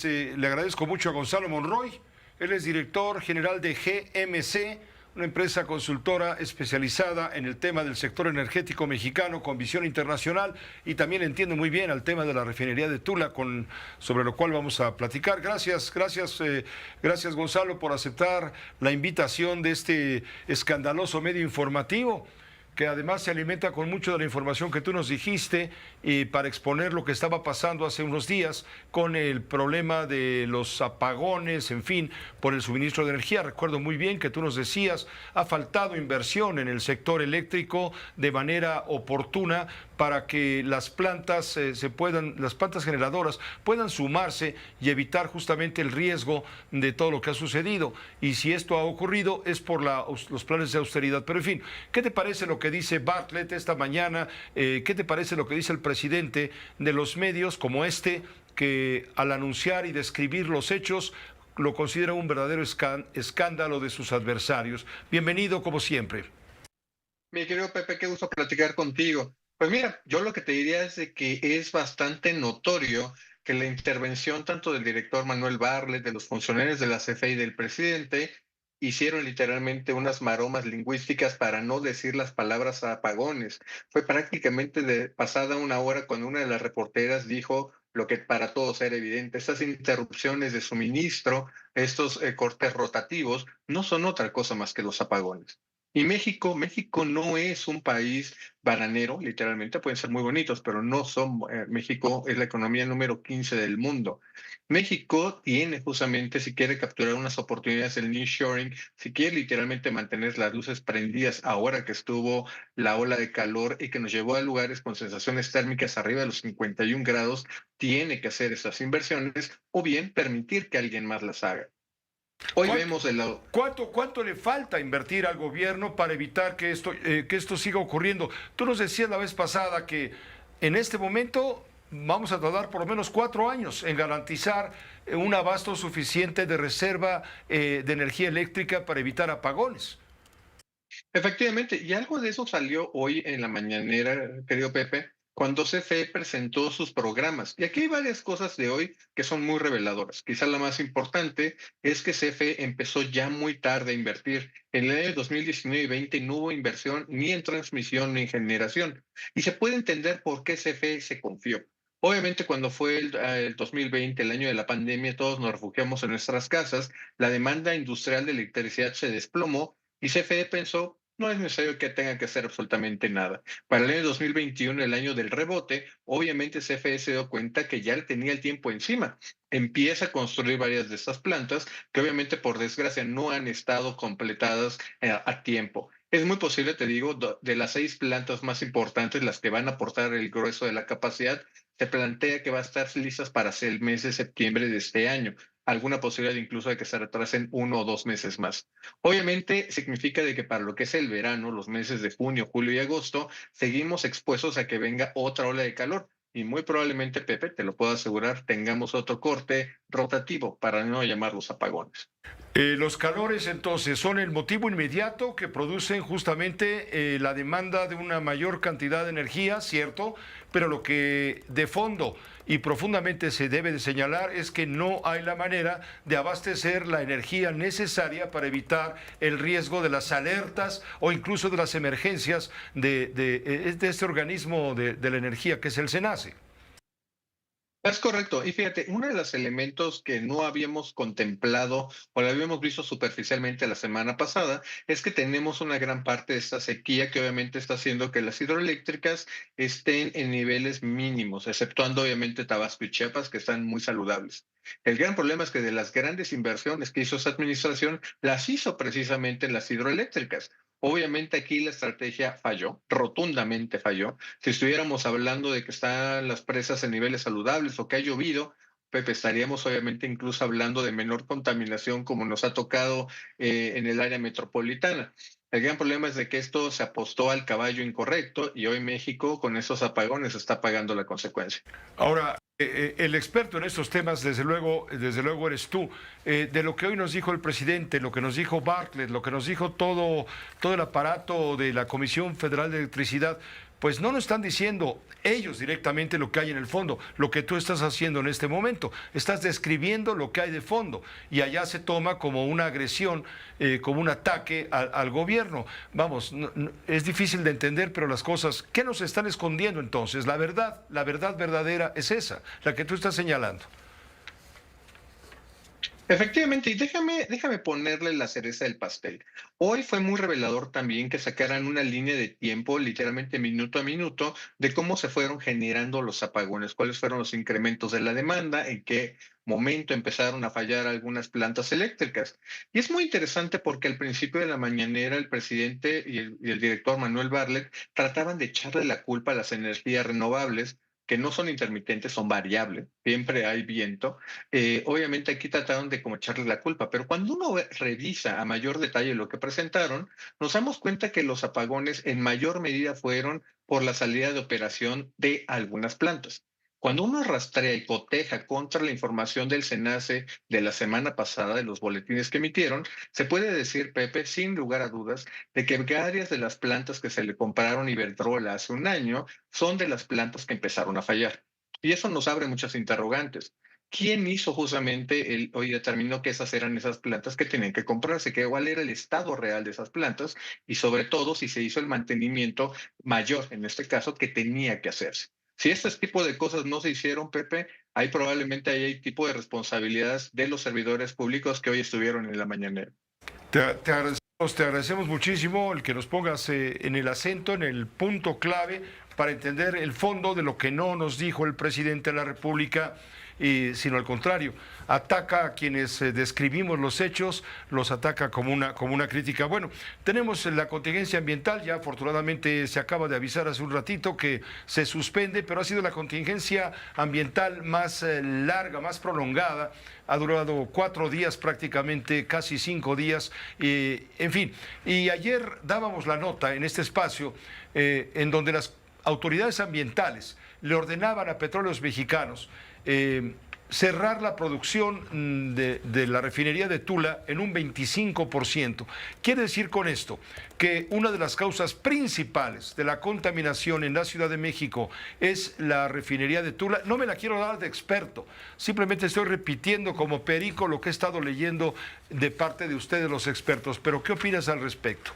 Le agradezco mucho a Gonzalo Monroy. Él es director general de GMC, una empresa consultora especializada en el tema del sector energético mexicano con visión internacional, y también entiende muy bien al tema de la refinería de Tula, sobre lo cual vamos a platicar. Gracias Gonzalo por aceptar la invitación de este escandaloso medio informativo, que además se alimenta con mucho de la información que tú nos dijiste, y para exponer lo que estaba pasando hace unos días con el problema de los apagones, en fin, por el suministro de energía. Recuerdo muy bien que tú nos decías, ha faltado inversión en el sector eléctrico de manera oportuna para que las plantas las plantas generadoras puedan sumarse y evitar justamente el riesgo de todo lo que ha sucedido. Y si esto ha ocurrido es por los planes de austeridad. Pero en fin, ¿qué te parece lo que dice Bartlett esta mañana? ¿Qué te parece lo que dice el presidente de los medios como este, que al anunciar y describir los hechos lo considera un verdadero escándalo de sus adversarios? Bienvenido como siempre. Mi querido Pepe, qué gusto platicar contigo. Pues mira, yo lo que te diría es de que es bastante notorio que la intervención tanto del director Manuel Bartlett, de los funcionarios de la CFE y del presidente, hicieron literalmente unas maromas lingüísticas para no decir las palabras apagones. Fue prácticamente de pasada una hora cuando una de las reporteras dijo lo que para todos era evidente: estas interrupciones de suministro, estos cortes rotativos, no son otra cosa más que los apagones. Y México no es un país bananero, literalmente, pueden ser muy bonitos, pero no son, México es la economía número 15 del mundo. México tiene justamente, si quiere capturar unas oportunidades del nearshoring, si quiere literalmente mantener las luces prendidas ahora que estuvo la ola de calor y que nos llevó a lugares con sensaciones térmicas arriba de los 51 grados, tiene que hacer esas inversiones o bien permitir que alguien más las haga. Hoy ¿Cuánto, vemos el lado. cuánto le falta invertir al gobierno para evitar que esto siga ocurriendo? Tú nos decías la vez pasada que en este momento vamos a tardar por lo menos 4 años en garantizar un abasto suficiente de reserva de energía eléctrica para evitar apagones. Efectivamente, y algo de eso salió hoy en la mañanera, querido Pepe, cuando CFE presentó sus programas. Y aquí hay varias cosas de hoy que son muy reveladoras. Quizá la más importante es que CFE empezó ya muy tarde a invertir. En el año 2019 y 20 no hubo inversión ni en transmisión ni en generación. Y se puede entender por qué CFE se confió. Obviamente, cuando fue el 2020, el año de la pandemia, todos nos refugiamos en nuestras casas, la demanda industrial de electricidad se desplomó y CFE pensó: no es necesario que tenga que hacer absolutamente nada. Para el año 2021, el año del rebote, obviamente CFE se dio cuenta que ya tenía el tiempo encima. Empieza a construir varias de estas plantas que obviamente por desgracia no han estado completadas a tiempo. Es muy posible, te digo, de las 6 plantas más importantes, las que van a aportar el grueso de la capacidad, se plantea que va a estar listas para el mes de septiembre de este año. Alguna posibilidad incluso de que se retrasen 1 o 2 meses más. Obviamente significa de que para lo que es el verano, los meses de junio, julio y agosto, seguimos expuestos a que venga otra ola de calor. Y muy probablemente, Pepe, te lo puedo asegurar, tengamos otro corte rotativo, para no llamarlos apagones. Los calores entonces son el motivo inmediato que producen justamente la demanda de una mayor cantidad de energía, ¿cierto? Pero lo que de fondo y profundamente se debe de señalar es que no hay la manera de abastecer la energía necesaria para evitar el riesgo de las alertas o incluso de las emergencias de este organismo de la energía que es el SENACE. Es correcto. Y fíjate, uno de los elementos que no habíamos contemplado o lo habíamos visto superficialmente la semana pasada es que tenemos una gran parte de esta sequía que obviamente está haciendo que las hidroeléctricas estén en niveles mínimos, exceptuando obviamente Tabasco y Chiapas, que están muy saludables. El gran problema es que de las grandes inversiones que hizo esta administración, las hizo precisamente en las hidroeléctricas. Obviamente aquí la estrategia falló, rotundamente falló. Si estuviéramos hablando de que están las presas en niveles saludables o que ha llovido, Pepe, estaríamos obviamente incluso hablando de menor contaminación como nos ha tocado en el área metropolitana. El gran problema es de que esto se apostó al caballo incorrecto y hoy México con esos apagones está pagando la consecuencia. Ahora, el experto en estos temas, desde luego eres tú. De lo que hoy nos dijo el presidente, lo que nos dijo Bartlett, lo que nos dijo todo el aparato de la Comisión Federal de Electricidad, pues no nos están diciendo ellos directamente lo que hay en el fondo, lo que tú estás haciendo en este momento. Estás describiendo lo que hay de fondo y allá se toma como una agresión, como un ataque al gobierno. Vamos, es difícil de entender, pero las cosas, ¿qué nos están escondiendo entonces? La verdad verdadera es esa, la que tú estás señalando. Efectivamente, y déjame ponerle la cereza del pastel. Hoy fue muy revelador también que sacaran una línea de tiempo, literalmente minuto a minuto, de cómo se fueron generando los apagones, cuáles fueron los incrementos de la demanda, en qué momento empezaron a fallar algunas plantas eléctricas. Y es muy interesante porque al principio de la mañanera el presidente y el director Manuel Bartlett trataban de echarle la culpa a las energías renovables, que no son intermitentes, son variables, siempre hay viento. Obviamente aquí trataron de como echarle la culpa, pero cuando uno revisa a mayor detalle lo que presentaron, nos damos cuenta que los apagones en mayor medida fueron por la salida de operación de algunas plantas. Cuando uno rastrea y coteja contra la información del SENACE de la semana pasada, de los boletines que emitieron, se puede decir, Pepe, sin lugar a dudas, de que varias de las plantas que se le compraron Iberdrola hace un año son de las plantas que empezaron a fallar. Y eso nos abre muchas interrogantes. ¿Quién hizo justamente hoy determinó que esas eran esas plantas que tenían que comprarse? ¿Cuál era el estado real de esas plantas? Y sobre todo, si se hizo el mantenimiento mayor, en este caso, que tenía que hacerse. Si este tipo de cosas no se hicieron, Pepe, hay probablemente hay tipo de responsabilidades de los servidores públicos que hoy estuvieron en la mañanera. Te agradecemos muchísimo el que nos pongas en el acento, en el punto clave, para entender el fondo de lo que no nos dijo el presidente de la República, sino al contrario, ataca a quienes describimos los hechos, los ataca como una crítica. Bueno, tenemos la contingencia ambiental, ya afortunadamente se acaba de avisar hace un ratito que se suspende, pero ha sido la contingencia ambiental más larga, más prolongada. Ha durado 4 días prácticamente, casi 5 días, en fin. Y ayer dábamos la nota en este espacio en donde las autoridades ambientales le ordenaban a Petróleos Mexicanos cerrar la producción de la refinería de Tula en un 25%. Quiere decir con esto que una de las causas principales de la contaminación en la Ciudad de México es la refinería de Tula. No me la quiero dar de experto, simplemente estoy repitiendo como perico lo que he estado leyendo de parte de ustedes los expertos. Pero ¿qué opinas al respecto?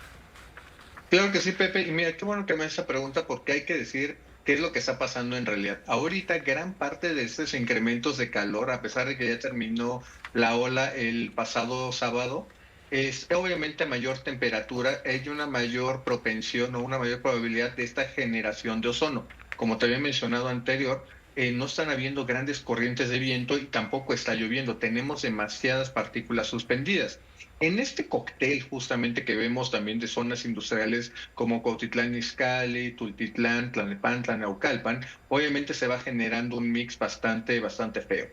Claro que sí, Pepe. Y mira, qué bueno que me haces esa pregunta porque hay que decir qué es lo que está pasando en realidad. Ahorita gran parte de estos incrementos de calor, a pesar de que ya terminó la ola el pasado sábado, es obviamente a mayor temperatura, hay una mayor propensión o una mayor probabilidad de esta generación de ozono. Como te había mencionado anterior, no están habiendo grandes corrientes de viento y tampoco está lloviendo. Tenemos demasiadas partículas suspendidas. En este cóctel justamente que vemos también de zonas industriales como Cuautitlán Izcalli, Tultitlán, Tlalnepantla, Naucalpan, obviamente se va generando un mix bastante feo.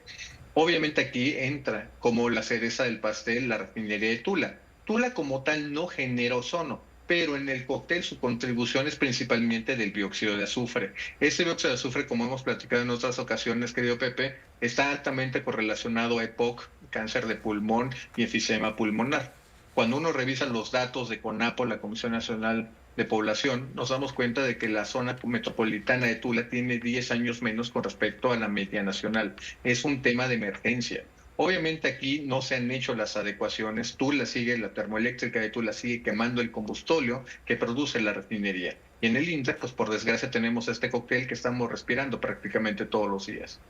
Obviamente aquí entra como la cereza del pastel la refinería de Tula. Tula como tal no genera ozono, pero en el cóctel su contribución es principalmente del dióxido de azufre. Ese dióxido de azufre, como hemos platicado en otras ocasiones, querido Pepe, está altamente correlacionado a EPOC, cáncer de pulmón y enfisema pulmonar. Cuando uno revisa los datos de CONAPO, la Comisión Nacional de Población, nos damos cuenta de que la zona metropolitana de Tula tiene 10 años menos con respecto a la media nacional. Es un tema de emergencia. Obviamente aquí no se han hecho las adecuaciones. Tula sigue, la termoeléctrica de Tula sigue quemando el combustóleo que produce la refinería. Y en el INTA, pues por desgracia tenemos este cóctel que estamos respirando prácticamente todos los días.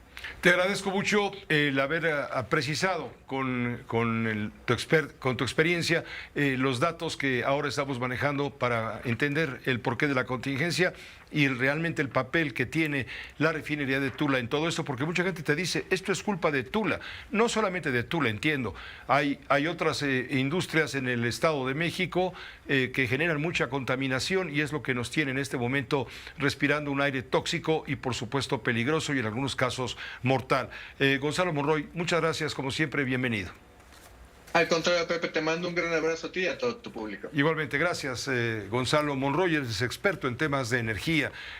Te agradezco mucho el haber precisado con tu experiencia los datos que ahora estamos manejando para entender el porqué de la contingencia y realmente el papel que tiene la refinería de Tula en todo esto, porque mucha gente te dice, esto es culpa de Tula. No solamente de Tula, entiendo. Hay otras industrias en el Estado de México que generan mucha contaminación y es lo que nos tiene en este momento respirando un aire tóxico y por supuesto peligroso y en algunos casos mortal. Gonzalo Monroy, muchas gracias, como siempre, bienvenido. Al contrario, Pepe, te mando un gran abrazo a ti y a todo tu público. Igualmente, gracias, Gonzalo Monroy, es experto en temas de energía.